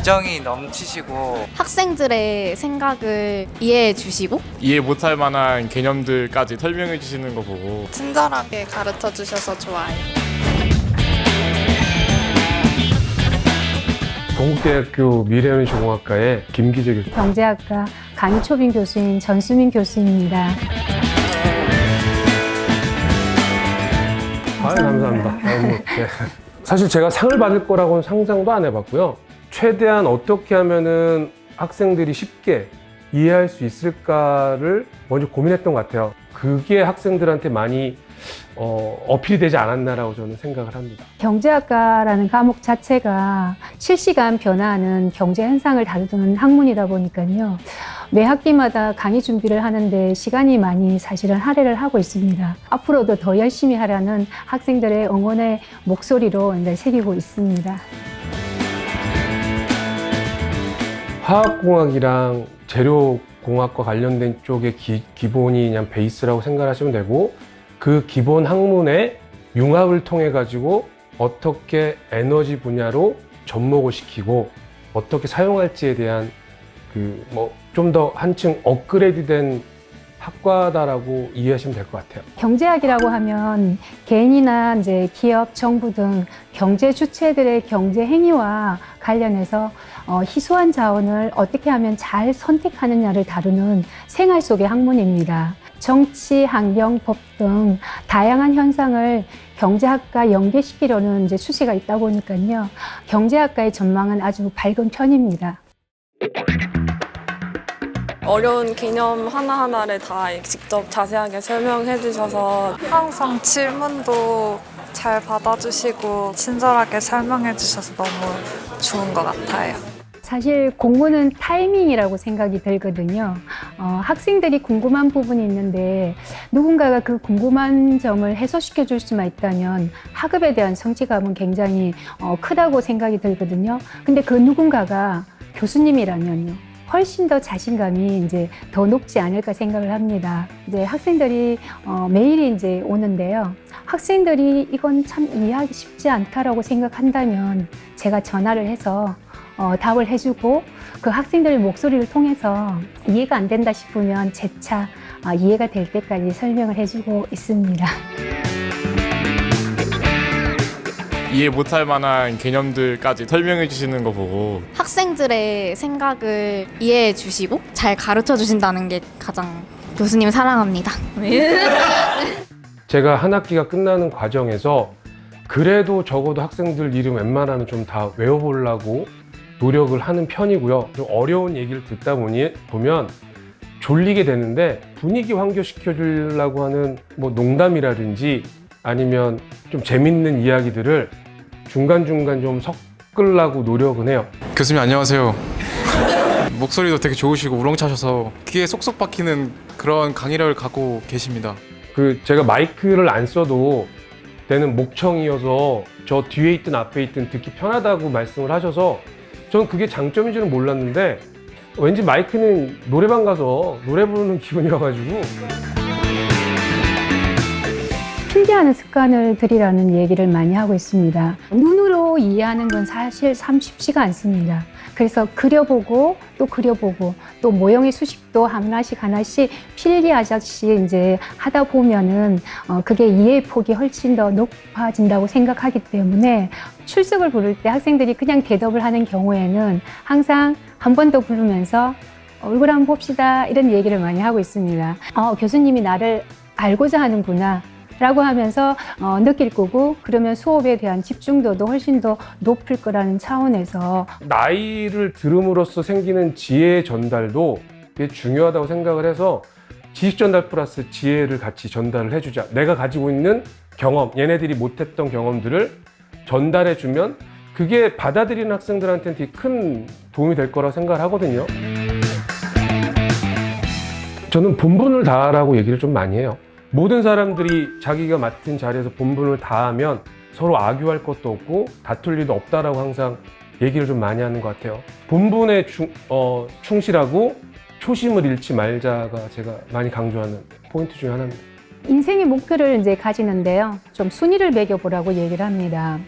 애정이 넘치시고 학생들의 생각을 이해해 주시고 이해 못할 만한 개념들까지 설명해 주시는 거 보고 친절하게 가르쳐 주셔서 좋아요. 동국대학교 미래연예공학과의 김기재 교수. 경제학과 강희초빈 교수인 전수민 교수입니다. 감사합니다. 네. 사실 제가 상을 받을 거라고는 상상도 안 해봤고요. 최대한 어떻게 하면은 학생들이 쉽게 이해할 수 있을까를 먼저 고민했던 것 같아요. 그게 학생들한테 많이 어필이 되지 않았나라고 저는 생각을 합니다. 경제학과라는 과목 자체가 실시간 변화하는 경제 현상을 다루는 학문이다 보니까요. 매 학기마다 강의 준비를 하는데 시간이 많이 사실은 할애를 하고 있습니다. 앞으로도 더 열심히 하라는 학생들의 응원의 목소리로 이제 새기고 있습니다. 화학공학이랑 재료공학과 관련된 쪽의 기본이 그냥 베이스라고 생각하시면 되고, 그 기본 학문의 융합을 통해 가지고 어떻게 에너지 분야로 접목을 시키고 어떻게 사용할지에 대한 좀 더 한층 업그레이드된 학과다라고 이해하시면 될 것 같아요. 경제학이라고 하면 개인이나 이제 기업, 정부 등 경제 주체들의 경제 행위와 관련해서 희소한 자원을 어떻게 하면 잘 선택하느냐를 다루는 생활 속의 학문입니다. 정치, 환경, 법 등 다양한 현상을 경제학과 연계시키려는 이제 추세가 있다 보니까요. 경제학과의 전망은 아주 밝은 편입니다. 어려운 개념 하나하나를 다 직접 자세하게 설명해 주셔서 항상 질문도 잘 받아주시고 친절하게 설명해 주셔서 너무 좋은 것 같아요. 사실 공부는 타이밍이라고 생각이 들거든요. 학생들이 궁금한 부분이 있는데 누군가가 그 궁금한 점을 해소시켜 줄 수만 있다면 학업에 대한 성취감은 굉장히 크다고 생각이 들거든요. 근데 그 누군가가 교수님이라면요. 훨씬 더 자신감이 이제 더 높지 않을까 생각을 합니다. 이제 학생들이 매일이 이제 오는데요. 학생들이 이건 참 이해하기 쉽지 않다라고 생각한다면 제가 전화를 해서 답을 해주고 그 학생들의 목소리를 통해서 이해가 안 된다 싶으면 재차 이해가 될 때까지 설명을 해주고 있습니다. 이해 못할 만한 개념들까지 설명해 주시는 거 보고 학생들의 생각을 이해해 주시고 잘 가르쳐 주신다는 게 가장 교수님 사랑합니다. 제가 한 학기가 끝나는 과정에서 그래도 적어도 학생들 이름 웬만하면 좀 다 외워보려고 노력을 하는 편이고요. 좀 어려운 얘기를 듣다 보면 졸리게 되는데 분위기 환기시켜 주려고 하는 농담이라든지 아니면 좀 재밌는 이야기들을 중간중간 좀 섞으려고 노력은 해요. 교수님 안녕하세요. 목소리도 되게 좋으시고 우렁차셔서 귀에 쏙쏙 박히는 그런 강의력을 갖고 계십니다. 제가 마이크를 안 써도 되는 목청이어서 저 뒤에 있든 앞에 있든 듣기 편하다고 말씀을 하셔서 저는 그게 장점인 줄은 몰랐는데 왠지 마이크는 노래방 가서 노래 부르는 기분이어가지고 필기하는 습관을 들이라는 얘기를 많이 하고 있습니다. 눈으로 이해하는 건 사실 참 쉽지가 않습니다. 그래서 그려보고 또 모형의 수식도 하나씩 필기하듯이 이제 하다 보면은 그게 이해의 폭이 훨씬 더 높아진다고 생각하기 때문에 출석을 부를 때 학생들이 그냥 대답을 하는 경우에는 항상 한 번 더 부르면서 얼굴 한번 봅시다 이런 얘기를 많이 하고 있습니다. 교수님이 나를 알고자 하는구나 라고 하면서 느낄 거고 그러면 수업에 대한 집중도도 훨씬 더 높을 거라는 차원에서 나이를 들음으로써 생기는 지혜 전달도 되게 중요하다고 생각을 해서 지식 전달 플러스 지혜를 같이 전달을 해주자. 내가 가지고 있는 경험, 얘네들이 못했던 경험들을 전달해주면 그게 받아들이는 학생들한테는 되게 큰 도움이 될 거라고 생각을 하거든요. 저는 본분을 다하라고 얘기를 좀 많이 해요. 모든 사람들이 자기가 맡은 자리에서 본분을 다하면 서로 악유할 것도 없고 다툴 일도 없다라고 항상 얘기를 좀 많이 하는 것 같아요. 본분에 충실하고 초심을 잃지 말자가 제가 많이 강조하는 포인트 중에 하나입니다. 인생의 목표를 이제 가지는데요. 좀 순위를 매겨보라고 얘기를 합니다.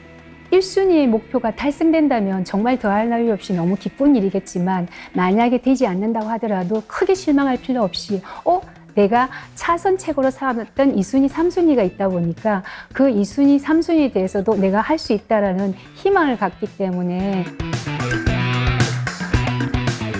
1순위의 목표가 달성된다면 정말 더할 나위 없이 너무 기쁜 일이겠지만 만약에 되지 않는다고 하더라도 크게 실망할 필요 없이 내가 차선책으로 삼았던 2순위, 3순위가 있다 보니까 그 2순위, 3순위에 대해서도 내가 할 수 있다라는 희망을 갖기 때문에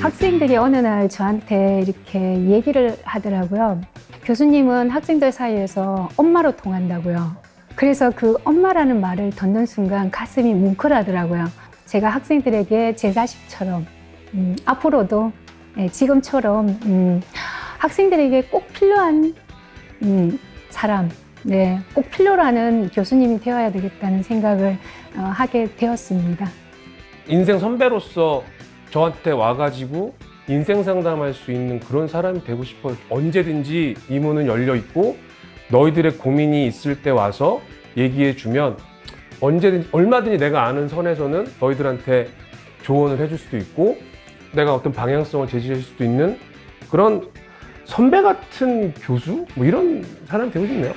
학생들이 어느 날 저한테 이렇게 얘기를 하더라고요. 교수님은 학생들 사이에서 엄마로 통한다고요. 그래서 그 엄마라는 말을 듣는 순간 가슴이 뭉클하더라고요. 제가 학생들에게 제 자식처럼 앞으로도 지금처럼 학생들에게 꼭 필요한 사람, 꼭 필요로 하는 교수님이 되어야 되겠다는 생각을 하게 되었습니다. 인생 선배로서 저한테 와가지고 인생 상담할 수 있는 그런 사람이 되고 싶어요. 언제든지 이 문은 열려 있고 너희들의 고민이 있을 때 와서 얘기해 주면 언제든지 얼마든지 내가 아는 선에서는 너희들한테 조언을 해줄 수도 있고 내가 어떤 방향성을 제시할 수도 있는 그런 선배 같은 교수? 뭐 이런 사람이 되고 싶네요.